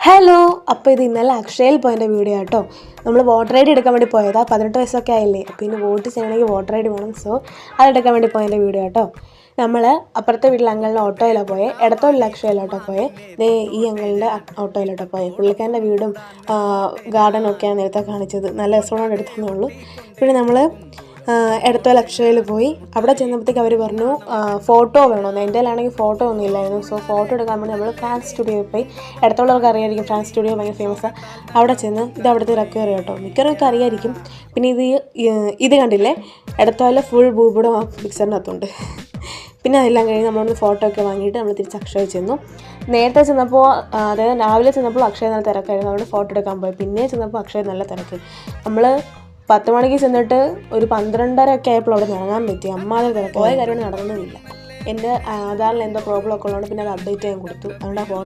Hello, അപ്പോൾ ഇത് ഇന്നലെ അക്ഷയയിൽ പോയതിൻ്റെ വീഡിയോ കേട്ടോ. നമ്മൾ വോട്ടർ ഐ ഡി എടുക്കാൻ വേണ്ടി പോയതാ. 18 വയസ്സൊക്കെ ആയില്ലേ, അപ്പോൾ ഇനി വോട്ട് ചെയ്യണമെങ്കിൽ വോട്ടർ ഐ ഡി വേണം. സോ അതെടുക്കാൻ വേണ്ടി പോയതിൻ്റെ വീഡിയോ കേട്ടോ. നമ്മൾ അപ്പുറത്തെ വീട്ടിൽ അങ്ങളിൻ്റെ ഓട്ടോയിലാണ് പോയത്. ഇടത്തോളിൽ അക്ഷയയിലോട്ടോ പോയത്. ഈ അങ്ങളിൻ്റെ ഓട്ടോയിലോട്ടോ പോയത്. പുള്ളിക്കാരൻ്റെ വീടും ഗാർഡനും ഒക്കെയാണ് നേരത്തെ കാണിച്ചത്. നല്ല രസമാണ് എടുത്തതേ ഉള്ളൂ. പിന്നെ നമ്മൾ എടത്തോൽ അക്ഷയയിൽ പോയി. അവിടെ ചെന്നപ്പോഴത്തേക്ക് അവർ പറഞ്ഞു ഫോട്ടോ വേണമെന്ന്. എൻ്റെ കയ്യിലാണെങ്കിൽ ഫോട്ടോ ഒന്നും ഇല്ലായിരുന്നു. സോ ഫോട്ടോ എടുക്കാൻ വേണ്ടി നമ്മൾ ഫ്രാൻസ് സ്റ്റുഡിയോയിൽ പോയി. എടത്തോളവർക്ക് അറിയായിരിക്കും, ഫ്രാൻസ് സ്റ്റുഡിയോ ഭയങ്കര ഫേമസാണ്. അവിടെ ചെന്ന് ഇത് അവിടുത്തെ ഒരു അക്വേറിയം കേട്ടോ, മിക്കവർക്ക് അറിയായിരിക്കും. പിന്നെ ഇത് കണ്ടില്ലേ, എടത്തോലെ ഫുൾ ഭൂപടം ആ പിക്ചറിനകത്തുണ്ട്. പിന്നെ അതെല്ലാം കഴിഞ്ഞ് നമ്മളൊന്ന് ഫോട്ടോ ഒക്കെ വാങ്ങിയിട്ട് നമ്മൾ തിരിച്ച് അക്ഷയ ചെന്നു. നേരത്തെ ചെന്നപ്പോൾ, അതായത് രാവിലെ ചെന്നപ്പോൾ അക്ഷയ നല്ല തിരക്കായിരുന്നു. അവിടെ ഫോട്ടോ എടുക്കാൻ പോയി. പിന്നെ ചെന്നപ്പോൾ അക്ഷയ നല്ല തിരക്ക്. നമ്മൾ 10 മണിക്ക് ചെന്നിട്ട് ഒരു 12:30 ഒക്കെ ആയപ്പോൾ അവിടെ ഇറങ്ങാൻ പറ്റി. അമ്മാതെ തിരക്ക്. പോയ കാര്യം നടന്നതുമില്ല. എൻ്റെ ആധാറിൽ എന്തോ പ്രോബ്ലം ഒക്കെ ഉള്ളതുകൊണ്ട് പിന്നെ അത് അപ്ഡേറ്റ് ചെയ്യാൻ കൊടുത്തു. അതുകൊണ്ട്